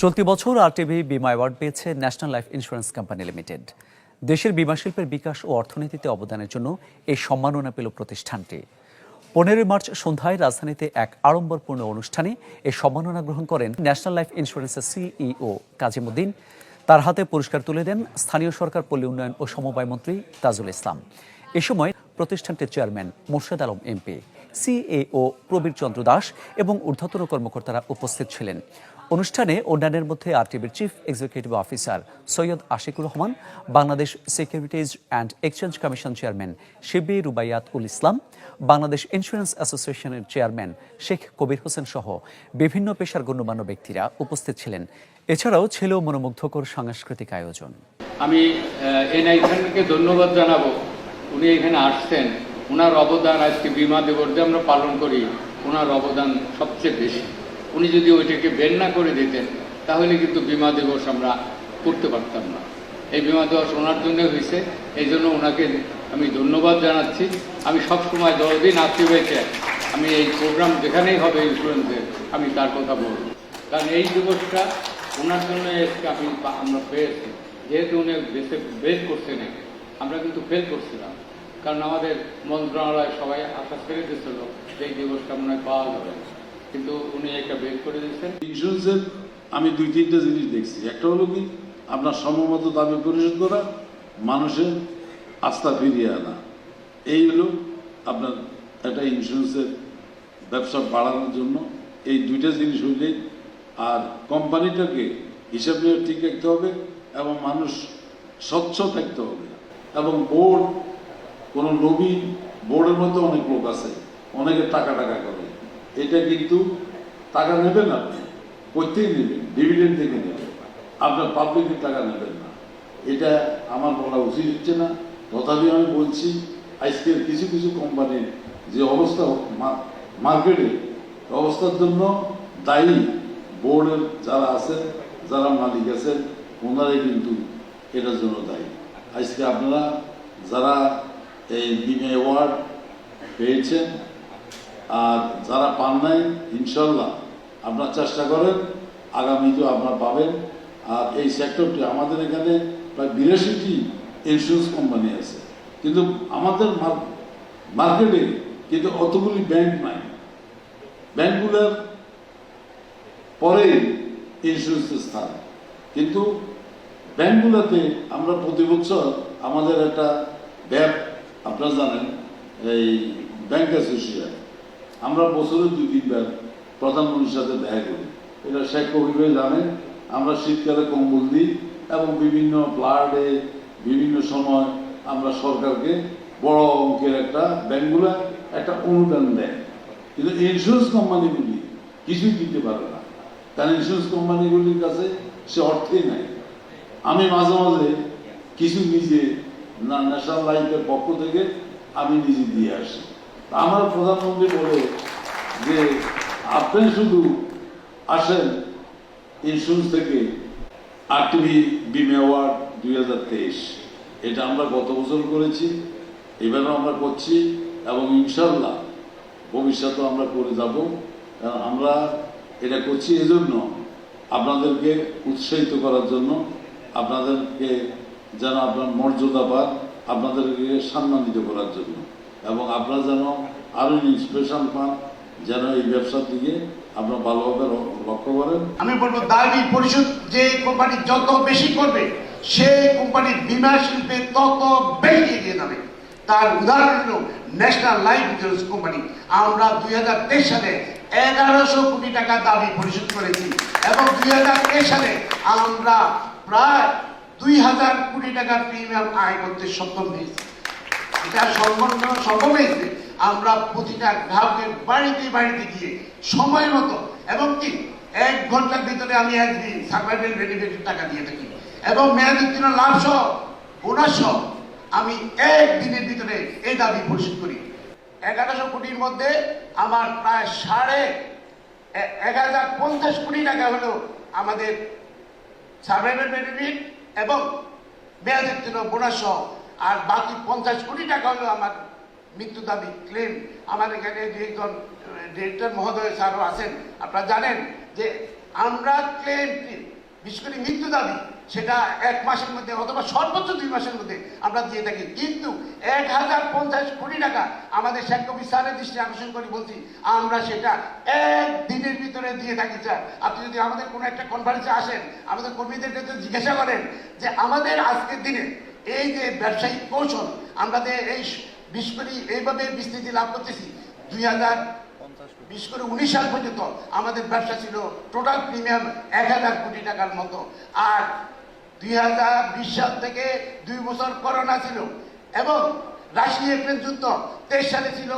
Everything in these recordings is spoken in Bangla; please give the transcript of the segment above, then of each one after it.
চলতি বছর আরটিভি বিমা অ্যাওয়ার্ড পেয়েছে national life insurance company limited. দেশের বিমা শিল্পের বিকাশ ও অর্থনীতিতে অবদানের জন্য এই সম্মাননা পেল প্রতিষ্ঠানটি। 15 মার্চ সন্ধ্যায় রাজধানীতে এক আড়ম্বরপূর্ণ অনুষ্ঠানে এই সম্মাননা গ্রহণ করেন ন্যাশনাল লাইফ ইন্স্যুরেন্সের সিইও কাজিমুদ্দিন। তার হাতে পুরস্কার তুলে দেন স্থানীয় সরকার, পল্লী উন্নয়ন ও সমবায় মন্ত্রী তাজুল ইসলাম। এ সময় প্রতিষ্ঠানটির chairman Morshed Alam MP, CAO Prabir Chandra Das এবং ঊর্ধ্বতন কর্মকর্তারা উপস্থিত ছিলেন। অনুষ্ঠানে অন্যান্যের মধ্যে আরটিভির chief executive officer Syed Ashiqur Rahman, Bangladesh securities and exchange commission chairman Shibli Rubayat Ul Islam, Bangladesh insurance অ্যাসোসিয়েশনের চেয়ারম্যান শেখ কবির হোসেন সহ বিভিন্ন পেশার গণ্যমান্য ব্যক্তিরা উপস্থিত ছিলেন। এছাড়াও ছিল মনোমুগ্ধকর সাংস্কৃতিক আয়োজন। আমি এনআই খানকে ধন্যবাদ জানাবো, উনি এখানে আসছেন। ওনার অবদান আজকে বিমা দিবস যে আমরা পালন করি, ওনার অবদান সবচেয়ে বেশি। উনি যদি ওইটাকে বের না করে দিতেন তাহলে কিন্তু বিমা দিবস আমরা করতে পারতাম না। এই বিমা দিবস ওনার জন্য হয়েছে, এই জন্য ওনাকে আমি ধন্যবাদ জানাচ্ছি। আমি সবসময় যতদিন আসতে হয়েছে আমি এই প্রোগ্রাম যেখানেই হবে ইন্স্যুরেন্সের আমি তার কথা বলব, কারণ এই দিবসটা ওনার জন্য আমরা পেয়েছি। যেহেতু উনি দেশে বের করছেন, আমরা কিন্তু ফেল করছিলাম, কারণ আমাদের মন্ত্রণালয় সবাই আশা ছেড়ে দিয়েছিল যে এই দিবসটা মনে হয় পাওয়া যাবে, কিন্তু উনি একটা বের করে দিয়েছেন। ইন্স্যুরেন্সের আমি 2-3টা জিনিস দেখছি। একটা হলো কি, আপনার সময়মত দাবি পরিশোধ করা, মানুষের আস্থা ফিরিয়ে আনা। এই হলো আপনার একটা ইন্স্যুরেন্সের ব্যবসা বাড়ানোর জন্য এই 2টা জিনিস হইলেই। আর কোম্পানিটাকে হিসাব নিয়ে ঠিক রাখতে হবে এবং মানুষ স্বচ্ছ থাকতে হবে। এবং বোর্ড, কোনো নবীন বোর্ডের মধ্যে অনেক লোক আছে, অনেকে টাকা করে। এটা কিন্তু টাকা নেবেন, আপনি কোথায় নেবেন? ডিভিডেন্ড থেকে নেবেন, আপনার পাবলিকের টাকা নেবেন না। এটা আমার বলা উচিত হচ্ছে না, তথাপি আমি বলছি। আজকের কিছু কিছু কোম্পানির যে অবস্থা মার্কেটে, অবস্থার জন্য দায়ী বোর্ডের যারা আছেন, যারা মালিক আছেন, ওনারাই কিন্তু এটার জন্য দায়ী। আজকে আপনারা যারা এই বিমা অ্যাওয়ার্ড পেয়েছেন আর যারা পান নাই, ইনশাল্লাহ আপনারা চেষ্টা করেন, আগামীতেও আপনারা পাবেন। আর এই সেক্টরটি, আমাদের এখানে প্রায় 82টি ইন্স্যুরেন্স কোম্পানি আছে, কিন্তু আমাদের মার্কেটে কিন্তু অতগুলি ব্যাংক নাই। ব্যাংকগুলোর পরে ইন্স্যুরেন্সের স্থান, কিন্তু ব্যাংকগুলোতে আমরা প্রতি বছর আমাদের একটা ব্যাপ, আপনারা জানেন, এই ব্যাংক অ্যাসোসিয়েশন, আমরা বছরে 2-3 বার প্রধানমন্ত্রীর সাথে দেখা করি। এটা শেখ কবির ভাই জানেন। আমরা শীতকালে কম্বল দিই এবং বিভিন্ন ফ্লাডে বিভিন্ন সময় আমরা সরকারকে বড় অঙ্কের একটা ব্যাংকগুলো একটা অনুদান দেয়, কিন্তু ইন্স্যুরেন্স কোম্পানিগুলি কিছুই দিতে পারে না, কারণ ইন্স্যুরেন্স কোম্পানিগুলির কাছে সে অর্থই নাই। আমি মাঝে মাঝে কিছু নিজে ন্যাশনাল লাইফের পক্ষ থেকে আমি নিজে দিয়ে আসি। আমার প্রধানমন্ত্রী বলে যে আপনি শুধু আসেন ইন্স্যুরেন্স থেকে আরটিভি বিমা অ্যাওয়ার্ড 2023, এটা আমরা গত বছর করেছি, এবারও আমরা করছি এবং ইনশাল্লাহ ভবিষ্যতেও আমরা করে যাব। কারণ আমরা এটা করছি এজন্য আপনাদেরকে উৎসাহিত করার জন্য, আপনাদেরকে যেন আপনার মর্যাদা পান, আপনাদেরকে সম্মানিত করার জন্য, এবং আপনারা যেন আরো ইন্সপিরেশন পান, যেন এই ব্যবসার দিকে আপনারা ভালোভাবে লক্ষ্য করেন। আমি বলবো দাবি পরিশোধ যে কোম্পানি যত বেশি করবে, সেই কোম্পানির বিমা শিল্পে তত বেশি এগিয়ে যাবে। তার উদাহরণ হল ন্যাশনাল লাইফ ইন্স্যুরেন্স কোম্পানি। আমরা 2023 সালে 1100 কোটি টাকা দাবি পরিশোধ করেছি এবং 2023 সালে আমরা প্রায় 2000 কোটি টাকা প্রিমিয়াম আয় করতে সক্ষম হয়েছি। এটা সম্ভব হয়েছে আমরা প্রতিটা গ্রাহকের বাড়িতে গিয়ে সময় মতো, এবং কি 1 ঘন্টার ভিতরে আমি একদিন সার্ভাইভাল বেনিফিটের টাকা দিয়ে থাকি, এবং মেয়াদোত্তীর্ণ লাভ সহ বোনাস সহ আমি 1 দিনের ভিতরে এই দাবি পরিশোধ করি। 1100 কোটির মধ্যে আমার প্রায় 1050 কোটি টাকা হলো আমাদের সার্ভাইভাল বেনিফিট এবং মেয়াদোত্তীর্ণ বোনাস সহ, আর বাকি 50 কোটি টাকা হলো আমার মৃত্যু দাবি ক্লেম। আমার এখানে যে একজন ডিরেক্টর মহোদয় স্যারও আছেন, আপনারা জানেন যে আমরা ক্লেম বিশেষ করে মৃত্যু দাবি সেটা 1 মাসের মধ্যে অথবা সর্বোচ্চ 2 মাসের মধ্যে আমরা দিয়ে থাকি, কিন্তু 1050 কোটি টাকা আমাদের শেখ কবির স্যারের দৃষ্টি আকর্ষণ করে বলছি আমরা সেটা 1 দিনের ভিতরে দিয়ে থাকি। স্যার, আপনি যদি আমাদের কোনো একটা কনফারেন্সে আসেন, আমাদের কর্মীদেরকে যদি জিজ্ঞাসা করেন যে আমাদের আজকের দিনে এই যে ব্যবসায়িক কৌশল আমরা এই বিশেষ করে এইভাবে বিস্তৃতি লাভ করতেছি, 2019 সাল পর্যন্ত আমাদের ব্যবসা ছিল টোটাল প্রিমিয়াম 1000 কোটি টাকার মতো। আর 2020 সাল থেকে 2 বছর করোনা ছিল এবং রাশিয়া ইউক্রেন যুদ্ধ, 23 সালে ছিল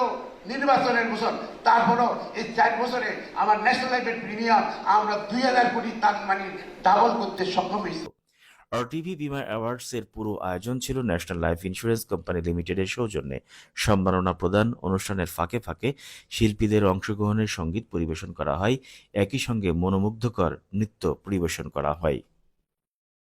নির্বাচনের বছর, তারপরও এই 4 বছরে আমার ন্যাশনাল লাইফের প্রিমিয়াম আমরা 2000 কোটি তার মানে ডাবল করতে সক্ষম হয়েছি। আরটিভি বিমা অ্যাওয়ার্ডস এর পুরো আয়োজন ছিল ন্যাশনাল লাইফ ইন্স্যুরেন্স কোম্পানি লিমিটেডের সৌজন্যে। সম্মাননা প্রদান অনুষ্ঠানের ফাঁকে ফাঁকে শিল্পীদের অংশগ্রহণের সঙ্গীত পরিবেশন করা হয়, একই সঙ্গে মনোমুগ্ধকর নৃত্য পরিবেশন করা হয়।